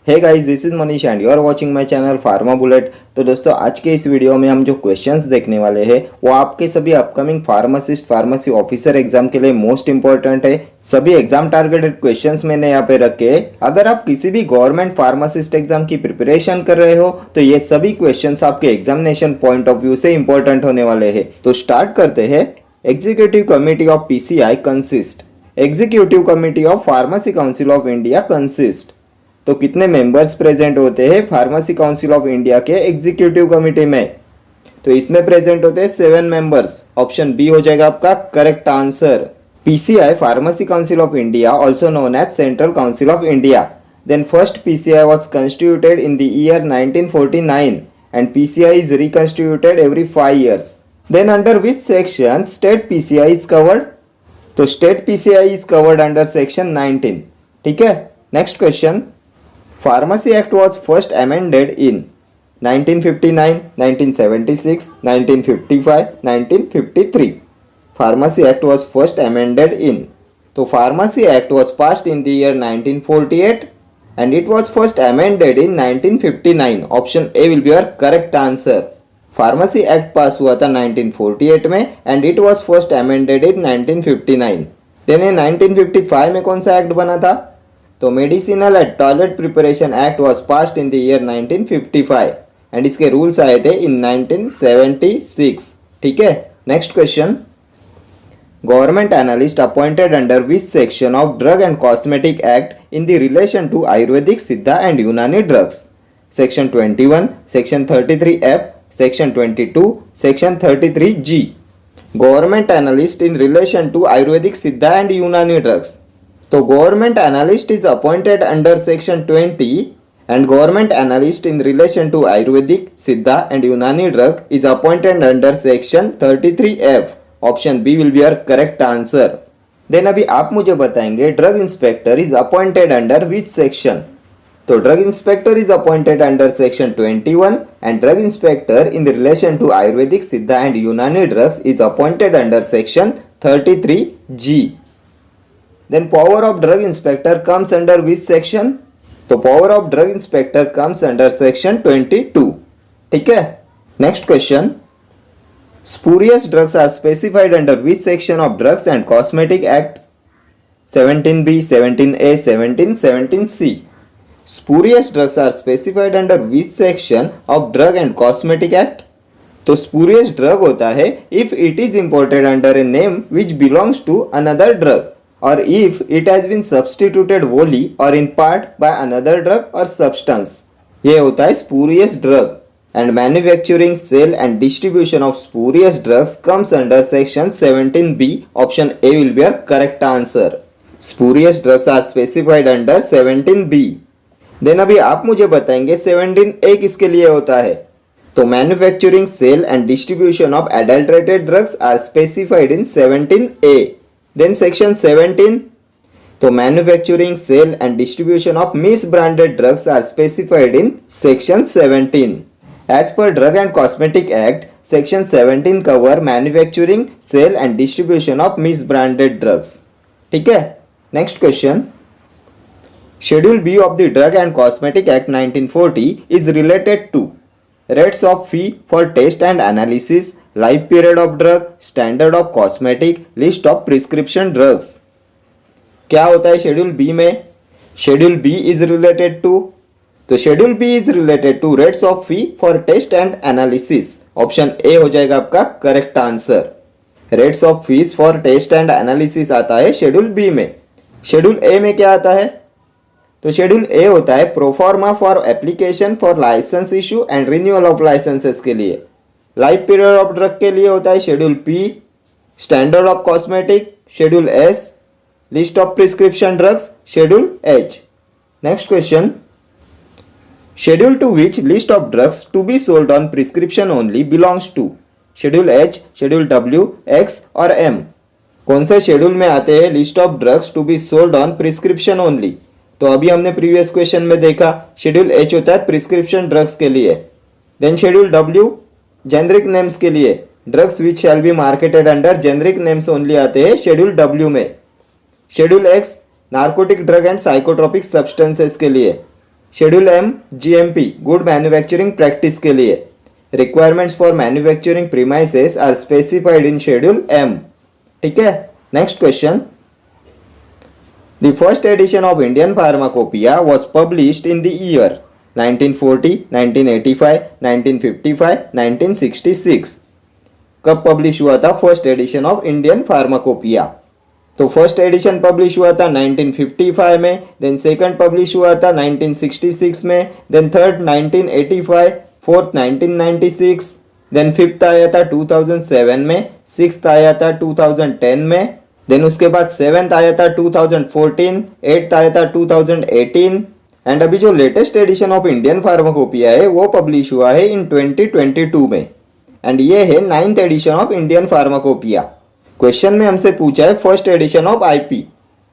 Hey guys, this is Manish and you are watching my channel pharma bullet. तो दोस्तों, आज के इस वीडियो में हम जो क्वेश्चंस देखने वाले हैं वो आपके सभी upcoming pharmacist pharmacy officer exam के लिए मोस्ट इंपॉर्टेंट है। सभी एग्जाम टारगेटेड क्वेश्चंस मैंने यहाँ पे रखे। अगर आप किसी भी गवर्नमेंट फार्मासिस्ट एग्जाम की प्रिपरेशन कर रहे हो तो ये सभी क्वेश्चंस आपके एग्जामिनेशन पॉइंट ऑफ व्यू से इंपॉर्टेंट होने वाले हैं। तो स्टार्ट करते हैं। Executive committee of PCI consist. Executive committee of pharmacy council of India consist. तो कितने मेंबर्स प्रेजेंट होते हैं फार्मेसी काउंसिल ऑफ इंडिया के एग्जीक्यूटिव कमिटी में? तो इसमें प्रेजेंट होते हैं 7 मेंबर्स। ऑप्शन बी हो जाएगा आपका correct answer. PCI pharmacy council of India also known as central council of India. Then first PCI was constituted in the year 1949 and PCI is reconstituted every 5 years. Then under which section state PCI is covered? तो state PCI is covered under section 19। ठीक है, next question. Pharmacy Act was first amended in 1959, 1976, 1955, 1953. Pharmacy Act was first amended in. So Pharmacy Act was passed in the year 1948 and it was first amended in 1959. Option A will be your correct answer. Pharmacy Act पास हुआ था 1948 में and it was first amended in 1959. Then in 1955 में कौन सा act बना था? तो medicinal and toilet preparation act was passed in the year 1955 and इसके रूल्स आए थे इन 1976। ठीक है, next question. Government analyst appointed under which section of drug and cosmetic act in the relation to Ayurvedic Siddha and Unani drugs? Section 21, section 33F, section 22, section 33G। Government analyst in relation to Ayurvedic Siddha and Unani drugs. तो government analyst is appointed under section 20 and government analyst in relation to Ayurvedic Siddha and Unani drug is appointed under section 33F। Option B will be your correct answer. Then अभी आप मुझे बताएंगे drug inspector is appointed under which section? तो drug inspector is appointed under section 21 and drug inspector in relation to Ayurvedic Siddha and Unani drugs is appointed under section 33G। Then power of drug inspector comes under which section? तो power of drug inspector comes under section 22। ठीक है, next question. Spurious drugs are specified under which section of Drugs and Cosmetic Act? 17B, 17A, 17, 17C। Spurious drugs are specified under which section of Drug and Cosmetic Act? तो spurious drug होता है if it is imported under a name which belongs to another drug or if it has been substituted wholly or in part by another drug or substance। ये होता है spurious drug and manufacturing, sale and distribution of spurious drugs comes under section 17B। option A will be your correct answer। spurious drugs are specified under 17B। then अभी आप मुझे बताएंगे 17A किसके लिए होता है? तो manufacturing, sale and distribution of adulterated drugs are specified in 17A। Then section 17, तो manufacturing, sale and distribution of misbranded drugs are specified in section 17। As per Drug and Cosmetic Act, section 17 cover manufacturing, sale and distribution of misbranded drugs। ठीक है, next question। Schedule B of the Drug and Cosmetic Act 1940 is related to rates of fee for test and analysis, life period of drug, standard of cosmetic, list of prescription drugs। क्या होता है schedule B में? Schedule B is related to, तो schedule B is related to rates of fee for test and analysis. Option A हो जाएगा आपका correct answer. Rates of fees for test and analysis आता है शेड्यूल बी में। Schedule A में क्या आता है? तो शेड्यूल ए होता है proforma for application for licence issue and renewal of licences के लिए। लाइफ पीरियड ऑफ ड्रग के लिए होता है schedule P. Standard of cosmetic schedule S. List of prescription drugs schedule H. Next question. Schedule to which list of drugs to be sold on prescription only belongs to? Schedule H, schedule W, X और M. कौन से schedule में आते हैं list of drugs to be sold on prescription only? तो अभी हमने previous question में देखा शेड्यूल एच होता है प्रिस्क्रिप्शन ड्रग्स के लिए। Then schedule W generic names के लिए, drugs which shall be marketed under generic names only आते हैं शेड्यूल डब्ल्यू में। Schedule X narcotic drug and psychotropic substances के लिए, schedule M GMP good manufacturing practice के लिए। Requirements for manufacturing premises are specified in schedule M. ठीक है, next question. The first edition of Indian pharmacopoeia was published in the year 1940, 1985, 1955, 1966। कब publish हुआ था first edition of Indian pharmacopoeia? तो first edition publish हुआ था 1955 में, then second publish हुआ था 1966 में, then third 1985, fourth 1996, then fifth आया था 2007 में, सिक्स्थ आया था 2010 में, देन उसके बाद सेवेंथ आया था 2014, एट्थ आया था 2018 एंड अभी जो latest edition of Indian pharmacopoeia है वो पब्लिश हुआ है इन 2022 में एंड ये है 9th edition of Indian pharmacopoeia. Question में हमसे पूछा है फर्स्ट एडिशन ऑफ आईपी,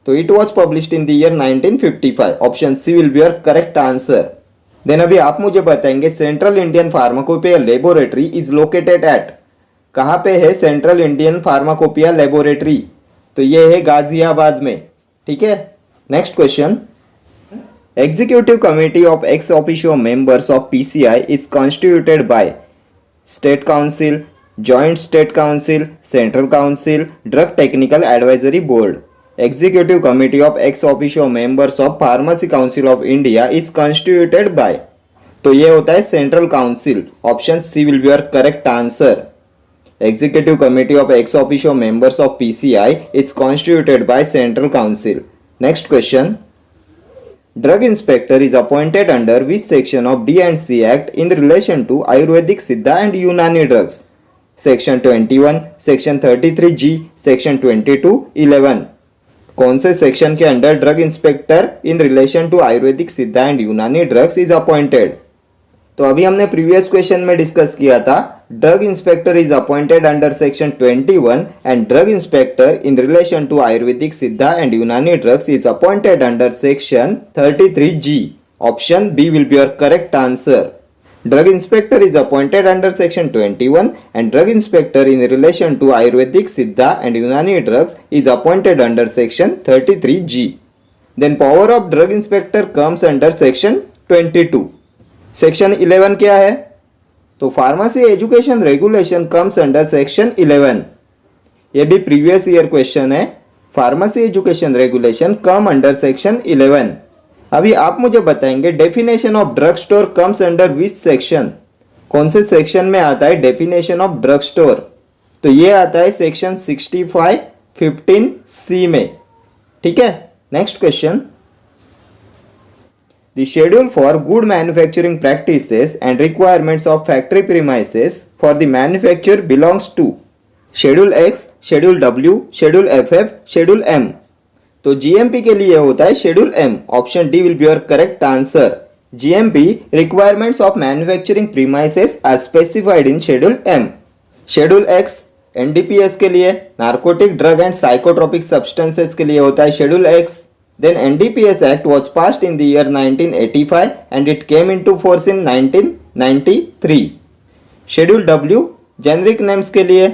तो it was published in the year 1955। Option C will be your correct answer. Then अभी आप मुझे बताएंगे central Indian pharmacopoeia laboratory is located at. कहाँ पे है सेंट्रल इंडियन फार्माकोपिया लेबोरेटरी? तो ये है गाजियाबाद में। ठीक है, next question. Executive committee of ex officio members of PCI is constituted by state council, joint state council, central council, drug technical advisory board. Executive committee of ex officio members of pharmacy council of India is constituted by. तो ये होता है central council. Option C will be your correct answer. Executive Committee of ex officio members of PCI is constituted by Central Council. Next question. Drug inspector is appointed under which section of D&C Act in relation to Ayurvedic, Siddha and Unani drugs? Section 21, Section 33G, Section 22(11). कौन से section के under drug inspector in relation to Ayurvedic, Siddha and Unani drugs is appointed? तो अभी हमने previous question में discuss किया था drug inspector is appointed under section 21 and drug inspector in relation to Ayurvedic, Siddha and Unani drugs is appointed under section 33G। Option B will be your correct answer. Drug inspector is appointed under section 21 and drug inspector in relation to Ayurvedic, Siddha and Unani drugs is appointed under section 33G। Then power of drug inspector comes under section 22। Section 11 क्या है? तो pharmacy education regulation comes under section 11। ये भी previous year question है। Pharmacy education regulation come under section 11। अभी आप मुझे बताएंगे definition of drug store comes under which section? कौन से सेक्शन में आता है डेफिनेशन ऑफ ड्रग स्टोर? तो ये आता है सेक्शन 65(15)(c) में। ठीक है, next question. The schedule for good manufacturing practices and requirements of factory premises for the manufacture belongs to Schedule X, Schedule W, Schedule FF, Schedule M. तो GMP के लिए होता है Schedule M. Option D will be your correct answer. GMP requirements of manufacturing premises are specified in Schedule M. Schedule X NDPS के लिए narcotic drug and psychotropic substances के लिए होता है Schedule X. Then NDPS Act was passed in the year 1985 and it came into force in 1993. Schedule W generic names के लिए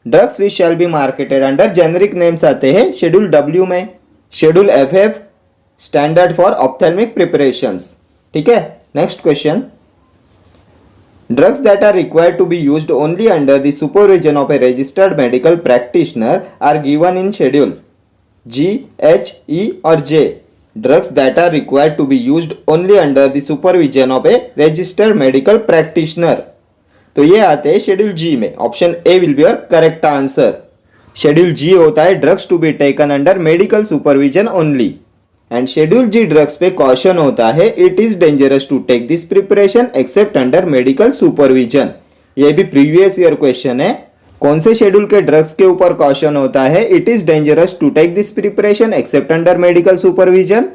drugs which shall be marketed under generic names आते हैं Schedule W में. Schedule FF standard for ophthalmic preparations. ठीक है, next question. Drugs that are required to be used only under the supervision of a registered medical practitioner are given in Schedule G, H, E और J. Drugs that are required to be used only under the supervision of a registered medical practitioner. तो ये आते हैं Schedule G में. Option A will be your correct answer. Schedule G होता है drugs to be taken under medical supervision only. And Schedule G drugs पे caution होता है it is dangerous to take this preparation except under medical supervision. ये भी previous year question है. कौन से शेड्यूल के ड्रग्स के ऊपर कॉशन होता है it is dangerous to take this preparation except under medical supervision?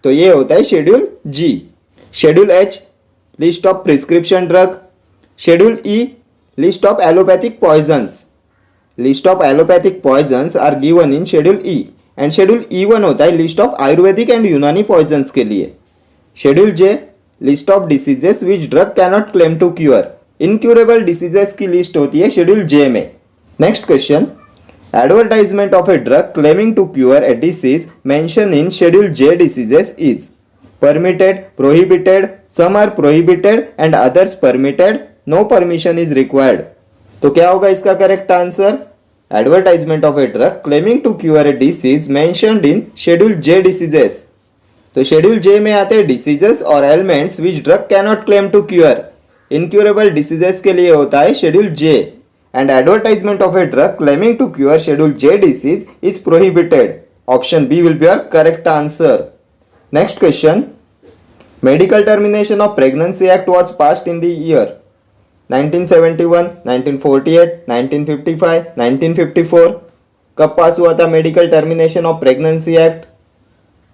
तो ये होता है Schedule G. Schedule H list of prescription drug. Schedule E list of allopathic poisons. List of allopathic poisons are given in Schedule E. And Schedule E1 होता है list of Ayurvedic and Unani poisons के लिए. Schedule J list of diseases which drug cannot claim to cure. Incurable diseases की list होती है Schedule J में. Next question. Advertisement of a drug claiming to cure a disease mention in Schedule J diseases is. permitted, prohibited, some are prohibited and others permitted, no permission is required. तो क्या होगा इसका correct answer? Advertisement of a drug claiming to cure a disease mentioned in schedule J diseases. तो schedule J में आते हैं diseases और elements which drug cannot claim to cure. Incurable diseases के लिए होता है schedule J and advertisement of a drug claiming to cure schedule J disease is prohibited. Option B will be our correct answer. Next question. Medical termination of pregnancy act was passed in the year 1971, 1948, 1955, 1954. कब पास हुआ था medical termination of pregnancy act?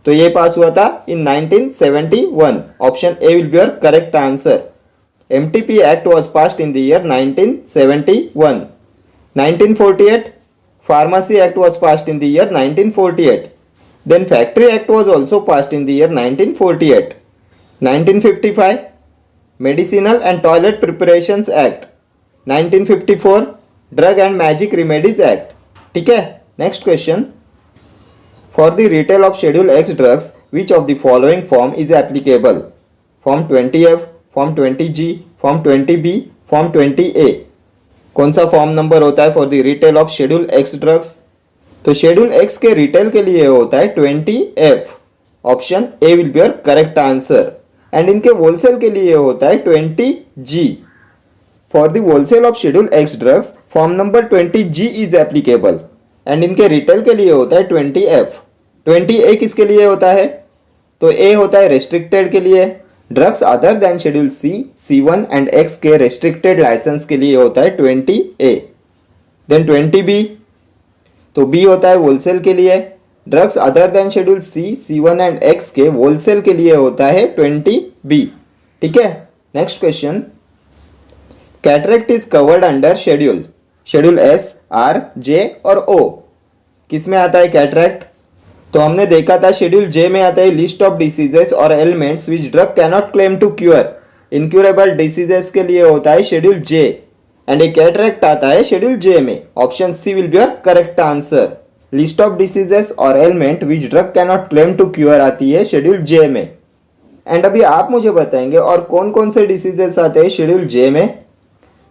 तो ये pass हुआ था इन 1971. Option A will be your correct answer. MTP Act was passed in the year 1971. 1948, Pharmacy Act was passed in the year 1948. Then Factory Act was also passed in the year 1948. 1955, Medicinal and Toilet Preparations Act. 1954, Drug and Magic Remedies Act. ठीक है. Next question. For the retail of Schedule X drugs, which of the following form is applicable? Form 20F, Form 20G, Form 20B, Form 20A. कौन सा form number होता है for the retail of schedule x drugs? तो schedule x के retail के लिए होता है 20F. Option A will be your correct answer. And इनके होलसेल के लिए होता है 20G. For the wholesale of schedule x drugs form number 20G is applicable and इनके रिटेल के लिए होता है 20F. 20A किसके लिए होता है? तो ए होता है रेस्ट्रिक्टेड के लिए. Drugs other than schedule C, C1 and X के रेस्ट्रिक्टेड लाइसेंस के लिए होता है 20A. देन 20B, तो B होता है होलसेल के लिए. Drugs other than schedule C, C1 and X के होलसेल के लिए होता है 20B. ठीक है. Next question. Cataract is covered under schedule S, R, J और ओ. किस में आता है कैटरेक्ट? तो हमने देखा था शेड्यूल जे में आता है लिस्ट ऑफ डिसीजेस और elements which drug cannot claim to cure. Incurable diseases के लिए होता है schedule J and A cataract आता है शेड्यूल जे में. Option C will be your correct answer. List of diseases और element which drug cannot claim to cure आती है शेड्यूल जे में. एंड अभी आप मुझे बताएंगे और कौन कौन से डिसीजेस आते हैं शेड्यूल जे में.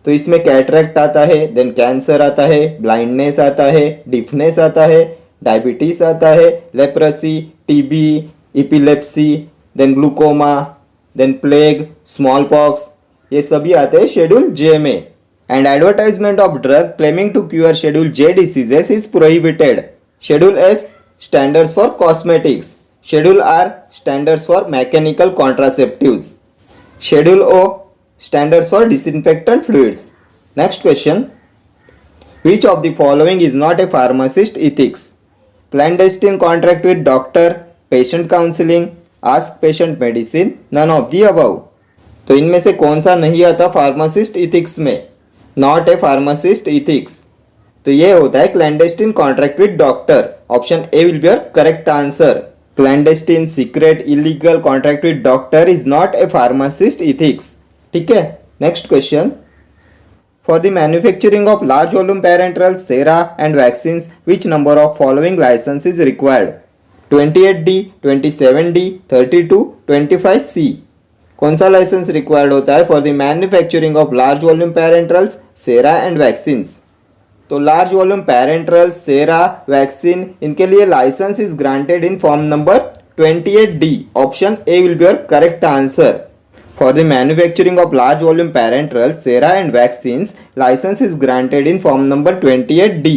तो इसमें कैटरेक्ट आता है, देन कैंसर आता है, ब्लाइंडनेस आता है, डिफनेस आता है, डायबिटीज आता है, leprosy, TB, epilepsy, then glaucoma, then plague, smallpox, ये सभी आते हैं शेड्यूल जे में. And advertisement of drug claiming to cure schedule J diseases is prohibited. Schedule S standards for cosmetics. Schedule R standards for mechanical contraceptives. Schedule O standards for disinfectant fluids. Next question. Which of the following is not a pharmacist ethics? Clandestine contract with doctor, patient counseling, ask patient medicine, none of the above. तो इनमें से कौन सा नहीं आता pharmacist ethics में? Not a pharmacist ethics. तो ये होता है clandestine contract with doctor. Option A will be your correct answer. Clandestine, secret, illegal contract with doctor is not a pharmacist ethics. ठीक है. Next question. For the manufacturing of large volume parenterals, sera and vaccines, which number of following license is required? 28D, 27D, 32, 25C. कौन सा licence required होता है for the manufacturing of large volume parenterals, sera and vaccines? तो large volume parenterals, sera, vaccine, इनके लिए licence is granted in form number 28D. Option A will be your correct answer. For the manufacturing of large volume parenterals, sera and vaccines, license is granted in form number 28D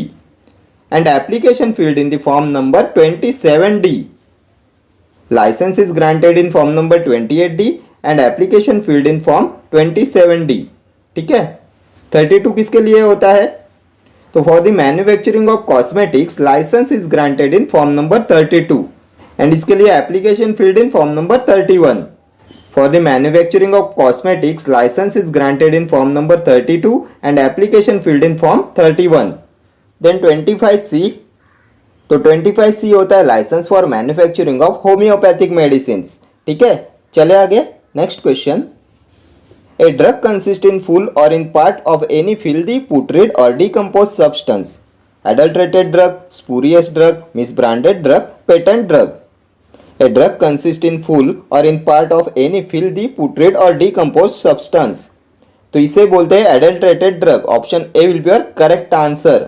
and application filled in the form number 27D. License is granted in form number 28D and application filled in form 27D. ठीक है. 32 किसके लिए होता है? तो for the manufacturing of cosmetics, license is granted in form number 32 and इसके लिए application filled in form number 31. For the manufacturing of cosmetics, license is granted in form number 32 and application filled in form 31. Then 25C. तो 25C होता है licence for manufacturing of homoeopathic medicines. ठीक है. चले आगे. Next question. A drug consist in full और in part of any filthy, putrid और decompose substance. Adulterated drug, spurious drug, misbranded drug, patent drug. A drug consists in full or in part of any filthy, putrid or decomposed substance. तो इसे बोलते हैं adulterated drug. Option A will be your correct answer.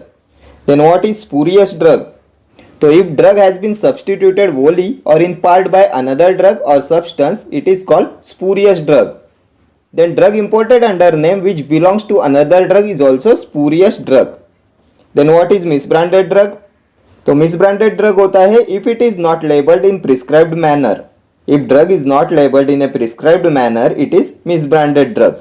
Then what is spurious drug? तो if drug has been substituted wholly or in part by another drug or substance, it is called spurious drug. Then drug imported under name which belongs to another drug is also spurious drug. Then what is misbranded drug? तो misbranded drug होता है if it is not labeled in prescribed manner. If drug is not labeled in a prescribed manner, it is misbranded drug.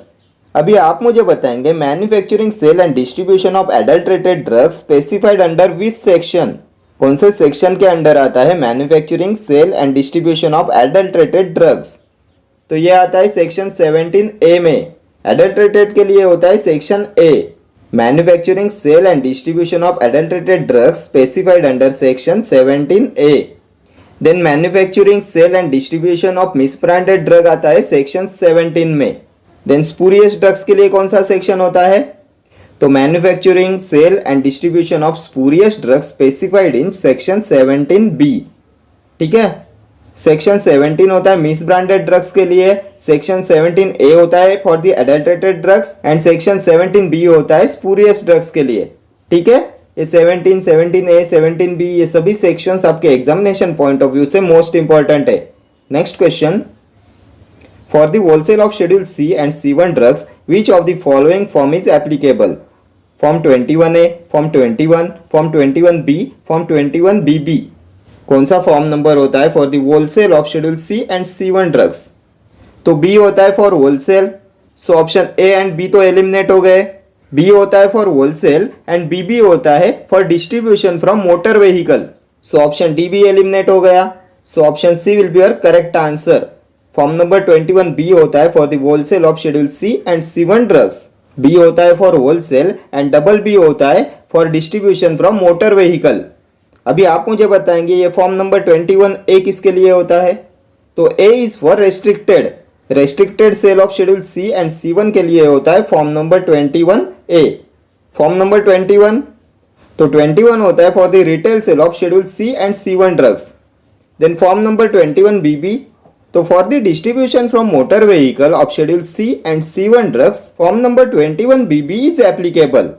अभी आप मुझे बताएंगे manufacturing sale and distribution of adulterated drugs specified under which section. कौन से section के under आता है manufacturing sale and distribution of adulterated drugs? तो ये आता है सेक्शन 17A में. एडल्ट्रेटेड के लिए होता है section A. Manufacturing sale and distribution of adulterated drugs specified under section 17A. Then manufacturing sale and distribution of misbranded drug आता है सेक्शन 17 में. देन स्पूरियस ड्रग्स के लिए कौन सा सेक्शन होता है? तो manufacturing sale and distribution of spurious drugs specified in section 17B. ठीक है, सेक्शन 17 होता है मिसब्रांडेड ड्रग्स के लिए, सेक्शन 17A होता है for the adulterated drugs and section 17B होता है स्पूरियस ड्रग्स के लिए. ठीक है, ये 17, 17A, 17B ये सभी सेक्शंस आपके एग्जामिनेशन पॉइंट ऑफ व्यू से मोस्ट इंपॉर्टेंट है. Next question, for the wholesale of schedule C and C1 drugs which of the following form is applicable? Form 21A, form 21, form 21B, form 21BB. कौन सा form number होता है for the wholesale of schedule C and C1 drugs? तो B होता है for wholesale, so option A and B तो eliminate हो गए. B होता है फॉर होलसेल एंड BB होता है for distribution from motor vehicle, so option D भी एलिमिनेट हो गया. So option C will be your correct answer. Form number 21B होता है for the wholesale of schedule C and C1 drugs. B होता है for wholesale and double B होता है for distribution from motor vehicle. अभी आप मुझे बताएंगे ये फॉर्म नंबर 21A किसके लिए होता है? तो A is for restricted sale of schedule C and C1 के लिए होता है form number 21A. Form number 21, तो 21 होता है for the retail sale of schedule C and C1 drugs. Then form number 21BB, तो for the distribution from motor vehicle of schedule C and C1 drugs form number 21BB is applicable.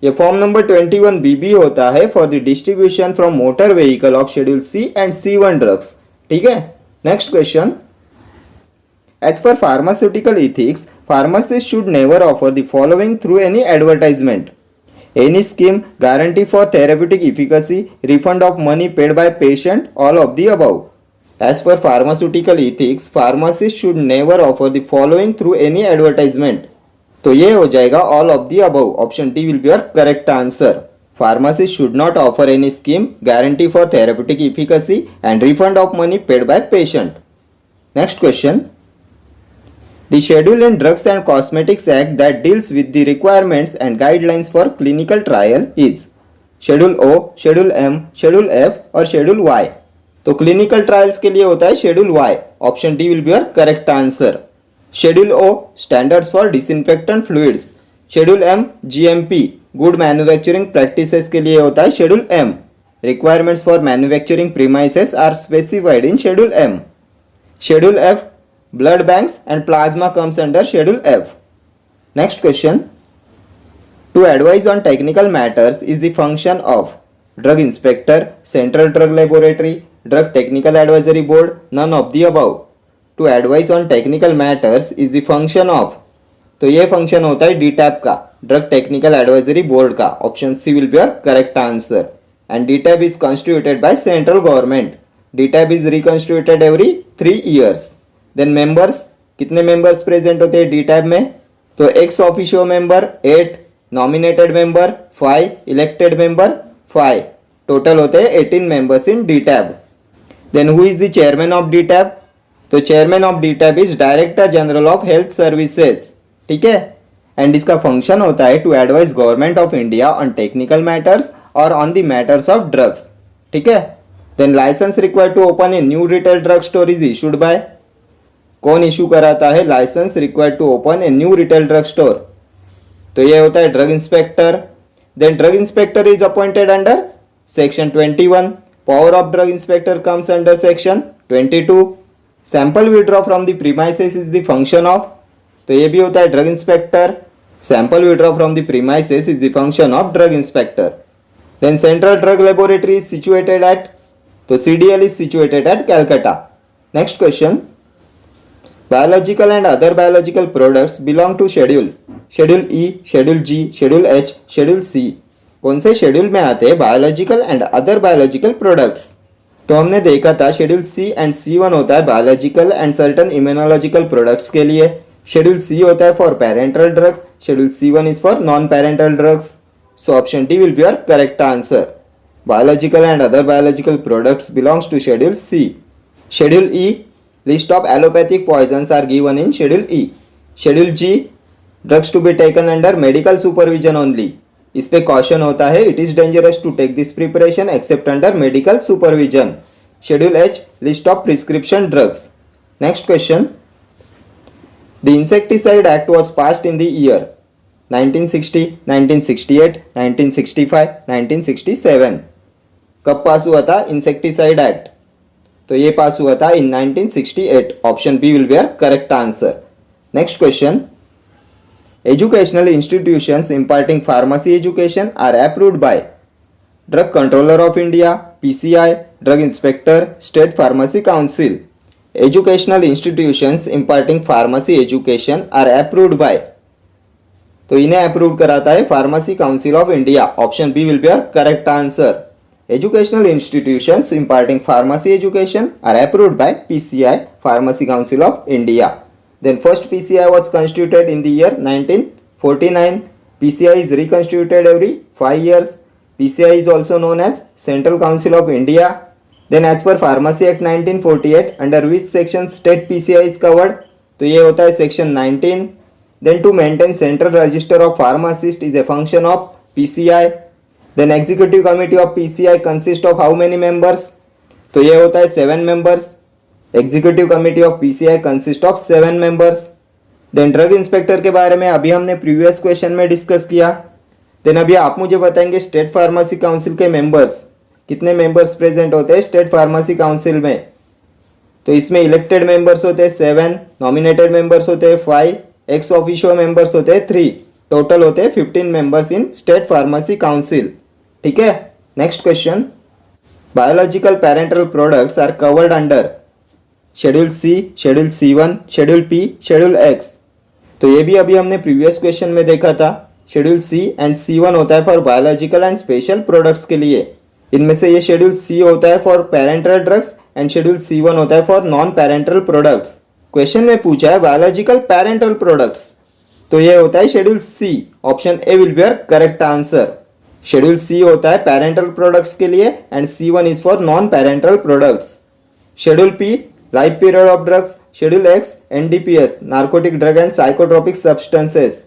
ये form number 21BB होता है for the distribution from motor vehicle of schedule C and C1 drugs. ठीक है, next question, as per pharmaceutical ethics pharmacist should never offer the following through any advertisement. Any scheme, guarantee for therapeutic efficacy, refund of money paid by patient, all of the above. As per pharmaceutical ethics pharmacist should never offer the following through any advertisement. तो ये हो जाएगा all of the above. Option D will be your correct answer. Pharmacist should not offer any scheme, guarantee for therapeutic efficacy and refund of money paid by patient. Next question, the schedule in drugs and cosmetics act that deals with the requirements and guidelines for clinical trial is schedule O, schedule M, schedule F और schedule Y. तो clinical trials के लिए होता है schedule Y. Option D will be your correct answer. Schedule O, standards for disinfectant fluids. Schedule M, GMP, good manufacturing practices के लिए होता है schedule M. Requirements for manufacturing premises are specified in schedule M. Schedule F, blood banks and plasma comes under schedule F. Next question, to advise on technical matters is the function of drug inspector, central drug laboratory, drug technical advisory board, none of the above. To advise on technical matters is the function of, तो ये function होता है DTAB का, drug technical advisory board का. Option C will be your correct answer. And DTAB is constituted by central government. DTAB is reconstituted every 3 years. Then members, कितने members present होते हैं DTAB में? तो ex officio member 8, nominated member 5, elected member 5. Total होते हैं 18 members in DTAB. Then who is the chairman of DTAB? तो chairman of DTAB is director general of health services. ठीक है, एंड इसका फंक्शन होता है to advise government of India on technical matters और on the matters of drugs. ठीक है, then licence required to open a new retail drug store is issued by, कौन issue कराता है license required to open a new retail drug store? तो ये होता है drug inspector. Then drug inspector is appointed under section 21. Power of drug inspector comes under section 22 sample withdraw from the premises is the function of, तो ये भी होता है drug inspector. Sample withdraw from the premises is the function of drug inspector. Then central drug laboratory is situated at, तो CDL is situated at Calcutta. Next question, biological and other biological products belong to schedule E, schedule G, schedule H, schedule C। कौन से schedule में आते हैं biological and other biological products? तो हमने देखा था शेड्यूल C एंड C1 होता है biological and certain immunological products के लिए, शेड्यूल C होता है for parental drugs, schedule C1 is for non parental drugs. So option D will be your correct answer. Biological and other biological products belongs to schedule C। Schedule E, list of allopathic poisons are given in schedule E। Schedule G, drugs to be taken under medical supervision only. इस पे caution होता है it is dangerous to take this preparation except under medical supervision. Schedule H, list of prescription drugs. Next question, the insecticide act was passed in the year 1960, 1968, 1965, 1967। कब पास हुआ था insecticide act? तो ये pass हुआ था in 1968। Option B will be your correct answer. Next question, educational institutions imparting pharmacy education are approved by Drug Controller of India, PCI, Drug Inspector, State Pharmacy Council। Educational institutions imparting pharmacy education are approved by, तो इन्हें approve कराता है pharmacy council of India. Option B will be your correct answer. Educational institutions imparting pharmacy education are approved by PCI, Pharmacy Council of India. Then first PCI was constituted in the year 1949. PCI is reconstituted every 5 years. PCI is also known as Central Council of India. Then as per Pharmacy Act 1948, under which section state PCI is covered? तो ये होता है section 19. Then to maintain central register of pharmacist is a function of PCI. Then executive committee of PCI consists of how many members? तो ये होता है 7 members. Executive committee of PCI consist of 7 members. Then drug inspector के बारे में अभी हमने previous question में डिस्कस किया। देन अभी आप मुझे बताएंगे स्टेट फार्मेसी काउंसिल के मेंबर्स, कितने मेंबर्स प्रेजेंट होते हैं स्टेट फार्मेसी काउंसिल में? तो इसमें इलेक्टेड मेंबर्स होते हैं 7, नॉमिनेटेड मेंबर्स होते हैं 5, एक्स ऑफिशियो मेंबर्स होते हैं 3, टोटल होते हैं 15 members in state pharmacy council. ठीक है। Next question, biological parental products are covered under schedule C, schedule C1, schedule P, schedule X। तो ये भी अभी हमने प्रीवियस क्वेश्चन में देखा था। शेड्यूल C एंड C1 होता है for biological and special products के लिए। इनमें से ये शेड्यूल C होता है for parental drugs and schedule C1 होता है for non parental products. Question में पूछा है बायोलॉजिकल पेरेंटल प्रोडक्ट्स, तो ये होता है schedule C। Option A will be your correct answer. Schedule C होता है पेरेंटल प्रोडक्ट्स के लिए and C1 is for non parental products. Schedule P, life period of drugs. Schedule X, NDPS, narcotic drug and psychotropic substances.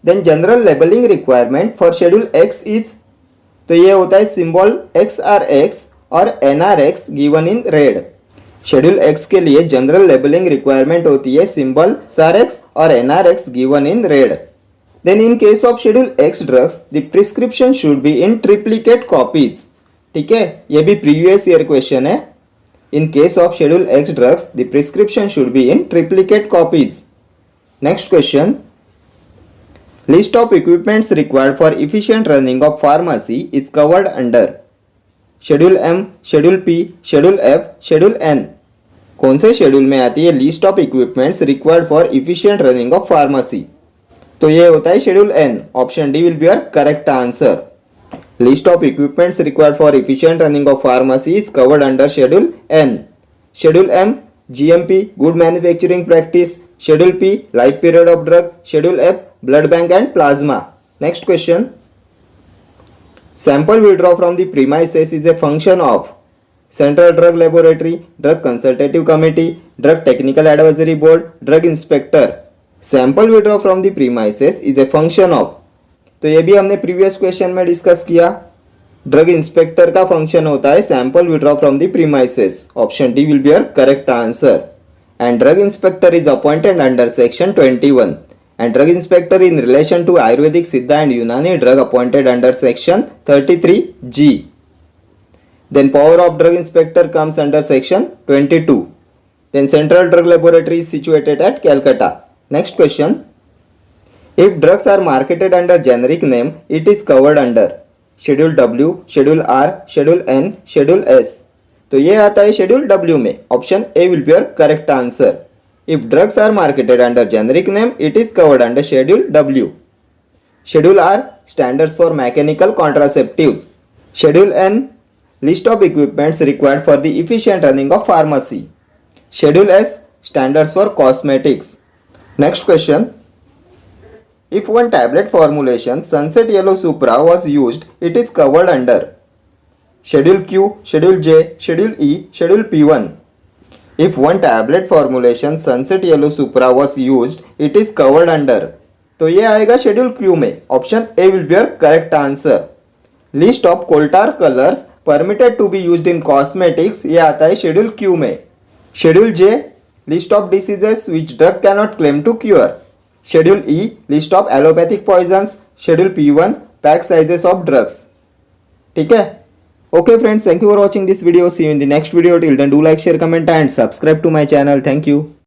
Then general labelling requirement for schedule X is, तो ये होता है symbol XRX और NRX given in red. Schedule X के लिए general labelling requirement होती है symbol SRX और NRX given in red. Then in case of schedule X drugs the prescription should be in triplicate copies. ठीक है, ये भी प्रीवियस ईयर क्वेश्चन है। In case of Schedule X drugs, the prescription should be in triplicate copies. Next question. List of equipments required for efficient running of pharmacy is covered under Schedule M, Schedule P, Schedule F, Schedule N. कौन से schedule में आती है list of equipments required for efficient running of pharmacy? तो ये होता है schedule N। Option D will be your correct answer. List of equipments required for efficient running of pharmacy is covered under Schedule N. Schedule M, GMP, good manufacturing practice. Schedule P, life period of drug. Schedule F, blood bank and plasma. Next question. Sample withdraw from the premises is a function of Central Drug Laboratory, Drug Consultative Committee, Drug Technical Advisory Board, Drug Inspector. Sample withdraw from the premises is a function of, तो ये भी हमने previous question में discuss किया। Drug inspector का function होता है sample withdraw from the premises. Option D will be your correct answer. And drug inspector is appointed under section 21 and drug inspector in relation to Ayurvedic Siddha and Unani drug appointed under section 33G। Then power of drug inspector comes under section 22. Then central drug laboratory is situated at Calcutta. Next question. If drugs are marketed under generic name, it is covered under Schedule W, Schedule R, Schedule N, Schedule S. तो ये आता है Schedule W में. Option A will be your correct answer. If drugs are marketed under generic name, it is covered under Schedule W. Schedule R standards for mechanical contraceptives. Schedule N list of equipments required for the efficient running of pharmacy. Schedule S standards for cosmetics. Next question. If one tablet formulation Sunset Yellow Supra was used, it is covered under Schedule Q, Schedule J, Schedule E, Schedule P1. If one tablet formulation Sunset Yellow Supra was used, it is covered under. तो ये आएगा Schedule Q में. Option A will be your correct answer. List of coal tar colors permitted to be used in cosmetics ये आता है Schedule Q में. Schedule J list of diseases which drug cannot claim to cure. Schedule E list of allopathic poisons. Schedule P1 pack sizes of drugs. ठीक है. Okay friends, thank you for watching this video. See you in the next video. Till then, do like, share, comment and subscribe to my channel. Thank you.